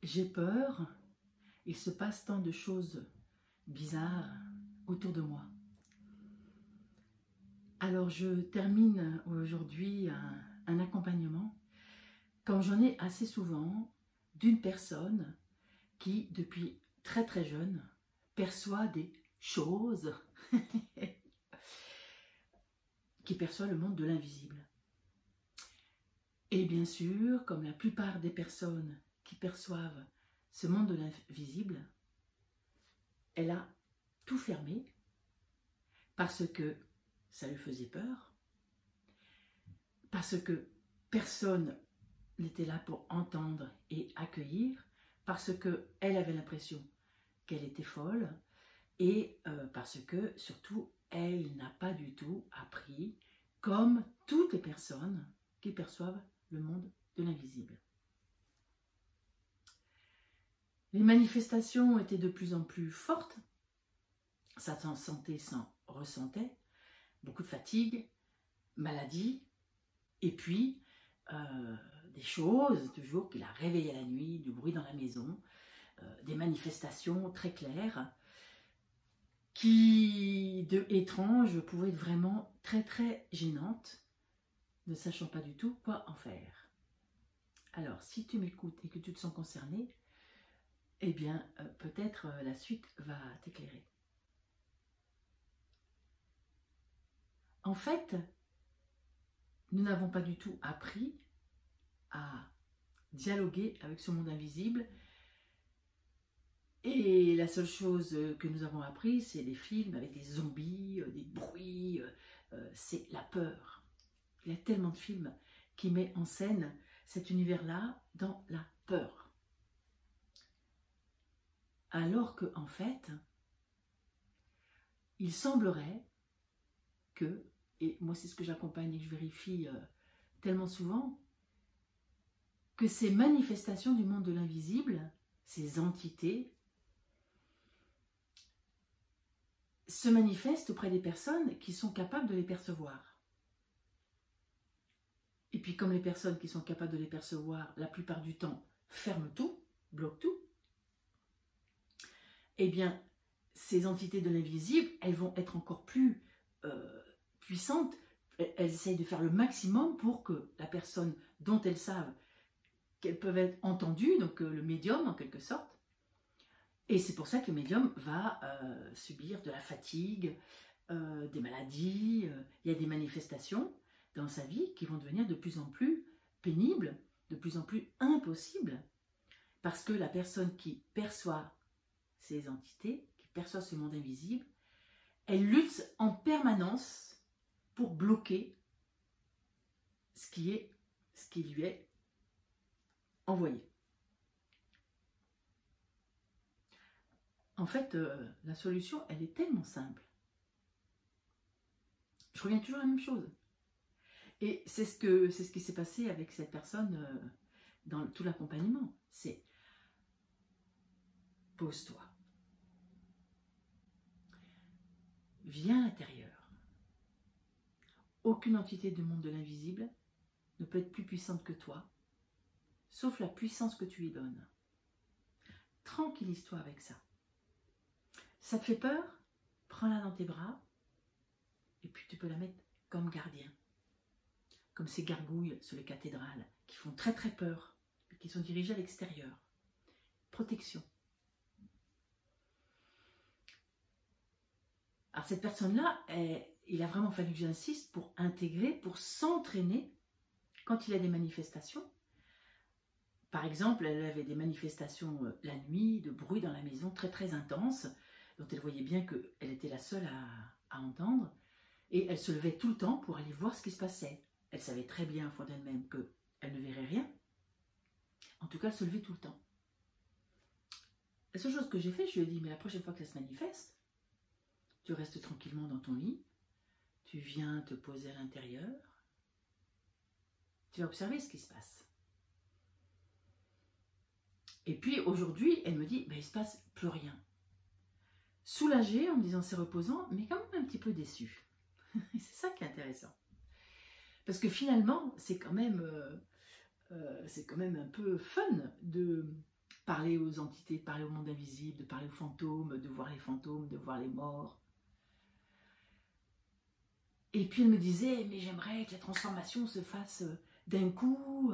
j'ai peur, il se passe tant de choses bizarres autour de moi. Alors je termine aujourd'hui un accompagnement, comme j'en ai assez souvent, d'une personne qui, depuis très très jeune, perçoit des choses, qui perçoit le monde de l'invisible. Et bien sûr, comme la plupart des personnes qui perçoivent ce monde de l'invisible, elle a tout fermé parce que ça lui faisait peur, parce que personne n'était là pour entendre et accueillir, parce qu'elle avait l'impression qu'elle était folle et parce que, surtout, elle n'a pas du tout appris, comme toutes les personnes qui perçoivent le monde de l'invisible. Les manifestations étaient de plus en plus fortes, sa santé s'en ressentait, beaucoup de fatigue, maladie, et puis des choses toujours qui la réveillaient la nuit, du bruit dans la maison, des manifestations très claires qui, de étranges, pouvaient être vraiment très très gênantes, ne sachant pas du tout quoi en faire. Alors, si tu m'écoutes et que tu te sens concerné, eh bien, peut-être la suite va t'éclairer. En fait, nous n'avons pas du tout appris à dialoguer avec ce monde invisible. Et la seule chose que nous avons appris, c'est des films avec des zombies, des bruits, c'est la peur. Il y a tellement de films qui mettent en scène cet univers-là dans la peur. Alors que, en fait, il semblerait que, et moi c'est ce que j'accompagne et que je vérifie tellement souvent, que ces manifestations du monde de l'invisible, ces entités, se manifestent auprès des personnes qui sont capables de les percevoir. Et puis comme les personnes qui sont capables de les percevoir, la plupart du temps, ferment tout, bloquent tout, eh bien, ces entités de l'invisible, elles vont être encore plus puissantes. Elles essayent de faire le maximum pour que la personne dont elles savent qu'elles peuvent être entendues, donc le médium en quelque sorte, et c'est pour ça que le médium va subir de la fatigue, des maladies, il y a des manifestations dans sa vie qui vont devenir de plus en plus pénibles, de plus en plus impossibles, parce que la personne qui perçoit ces entités, qui perçoit ce monde invisible, elle lutte en permanence pour bloquer ce qui lui est envoyé. En fait, la solution, elle est tellement simple. Je reviens toujours à la même chose. Et c'est ce qui s'est passé avec cette personne dans tout l'accompagnement. C'est pose-toi. Viens à l'intérieur. Aucune entité du monde de l'invisible ne peut être plus puissante que toi, sauf la puissance que tu lui donnes. Tranquillise-toi avec ça. Ça te fait peur? Prends-la dans tes bras et puis tu peux la mettre comme gardien. Comme ces gargouilles sur les cathédrales qui font très très peur, qui sont dirigées à l'extérieur. Protection. Alors cette personne-là, il a vraiment fallu que j'insiste pour intégrer, pour s'entraîner quand il y a des manifestations. Par exemple, elle avait des manifestations la nuit, de bruit dans la maison très très intenses, dont elle voyait bien qu'elle était la seule à entendre, et elle se levait tout le temps pour aller voir ce qui se passait. Elle savait très bien au fond d'elle-même qu'elle ne verrait rien. En tout cas, elle se levait tout le temps. La seule chose que j'ai fait, je lui ai dit, mais la prochaine fois que ça se manifeste, tu restes tranquillement dans ton lit, tu viens te poser à l'intérieur, tu vas observer ce qui se passe. Et puis aujourd'hui, elle me dit, ben, il ne se passe plus rien. Soulagée en me disant c'est reposant, mais quand même un petit peu déçue. C'est ça qui est intéressant. Parce que finalement, c'est quand même un peu fun de parler aux entités, de parler au monde invisible, de parler aux fantômes, de voir les fantômes, de voir les morts. Et puis elle me disait, mais j'aimerais que la transformation se fasse d'un coup,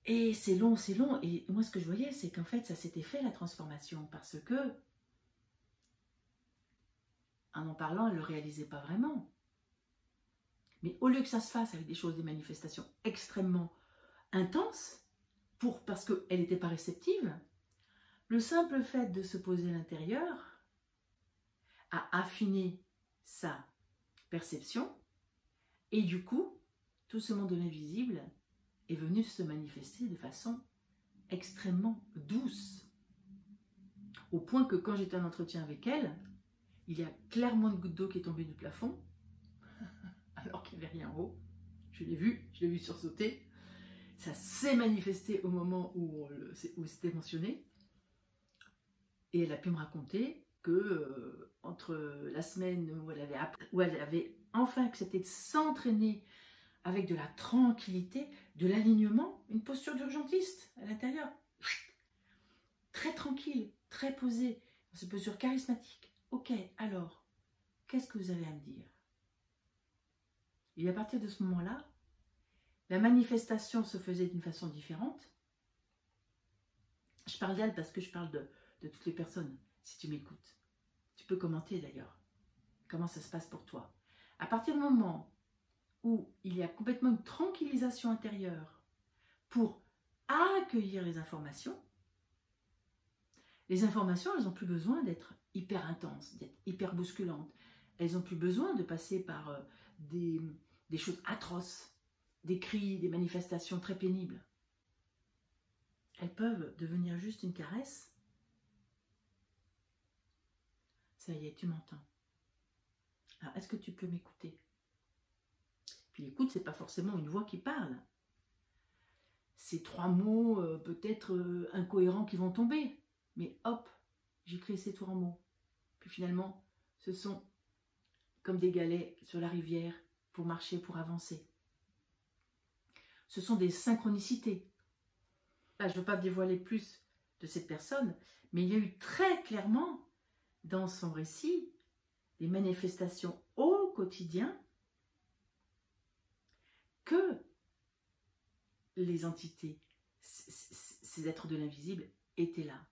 et c'est long, c'est long. Et moi ce que je voyais, c'est qu'en fait ça s'était fait la transformation, parce que, en parlant, elle ne le réalisait pas vraiment. Mais au lieu que ça se fasse avec des choses, des manifestations extrêmement intenses, parce qu'elle n'était pas réceptive, le simple fait de se poser à l'intérieur a affiné sa perception, et du coup, tout ce monde de l'invisible est venu se manifester de façon extrêmement douce. Au point que quand j'étais en entretien avec elle, il y a clairement une goutte d'eau qui est tombée du plafond, alors qu'il n'y avait rien en haut. Je l'ai vu sursauter. Ça s'est manifesté au moment où c'était mentionné. Et elle a pu me raconter que entre la semaine où elle avait enfin accepté de s'entraîner avec de la tranquillité, de l'alignement, une posture d'urgentiste à l'intérieur. Très tranquille, très posée, dans cette posture charismatique. Ok, alors, qu'est-ce que vous avez à me dire? Et à partir de ce moment-là, la manifestation se faisait d'une façon différente. Je parle d'elle parce que je parle de toutes les personnes, si tu m'écoutes. Tu peux commenter d'ailleurs, comment ça se passe pour toi. À partir du moment où il y a complètement une tranquillisation intérieure pour accueillir les informations, elles n'ont plus besoin d'être hyper intenses, d'être hyper bousculantes. Elles n'ont plus besoin de passer par des choses atroces, des cris, des manifestations très pénibles. Elles peuvent devenir juste une caresse. Ça y est, tu m'entends. Alors, est-ce que tu peux m'écouter? Puis l'écoute, c'est pas forcément une voix qui parle. C'est 3 mots peut-être incohérents qui vont tomber. Mais hop, j'ai créé ces 3 mots. Puis finalement, ce sont comme des galets sur la rivière pour marcher, pour avancer. Ce sont des synchronicités. Là, je ne veux pas dévoiler plus de cette personne, mais il y a eu très clairement dans son récit des manifestations au quotidien que les entités, ces êtres de l'invisible, étaient là.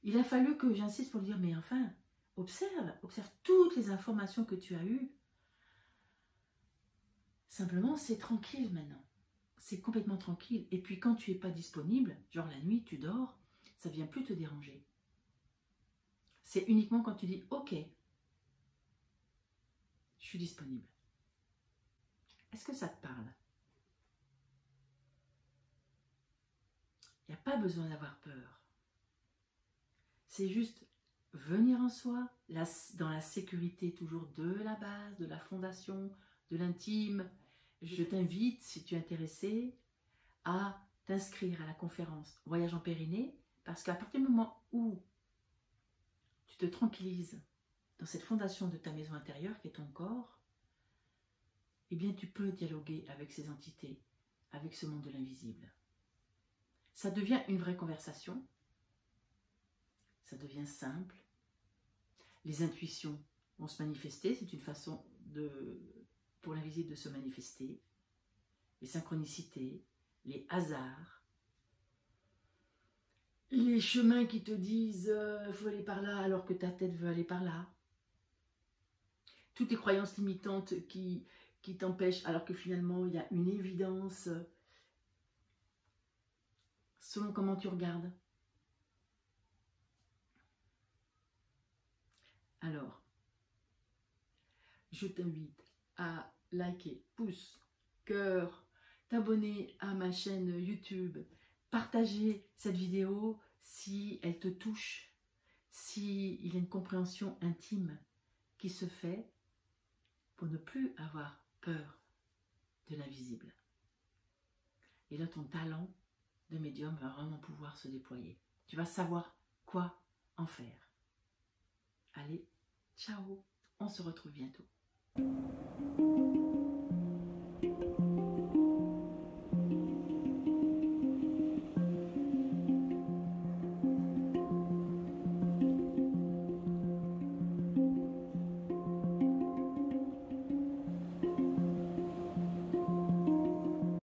Il a fallu que j'insiste pour lui dire, mais enfin, observe toutes les informations que tu as eues. Simplement, c'est tranquille maintenant. C'est complètement tranquille. Et puis quand tu n'es pas disponible, genre la nuit, tu dors, ça ne vient plus te déranger. C'est uniquement quand tu dis, ok, je suis disponible. Est-ce que ça te parle? Il n'y a pas besoin d'avoir peur. C'est juste venir en soi, dans la sécurité toujours de la base, de la fondation, de l'intime. Je t'invite, si tu es intéressé, à t'inscrire à la conférence Voyage en Périnée, parce qu'à partir du moment où tu te tranquillises dans cette fondation de ta maison intérieure qui est ton corps, eh bien tu peux dialoguer avec ces entités, avec ce monde de l'invisible. Ça devient une vraie conversation, ça devient simple, les intuitions vont se manifester, c'est une façon pour l'invisible de se manifester, les synchronicités, les hasards, les chemins qui te disent « faut aller par là » alors que ta tête veut aller par là, toutes les croyances limitantes qui t'empêchent alors que finalement il y a une évidence selon comment tu regardes. Alors, je t'invite à liker, pouce, cœur, t'abonner à ma chaîne YouTube, partager cette vidéo si elle te touche, si il y a une compréhension intime qui se fait pour ne plus avoir peur de l'invisible. Et là, ton talent de médium va vraiment pouvoir se déployer. Tu vas savoir quoi en faire. Allez, ciao, on se retrouve bientôt.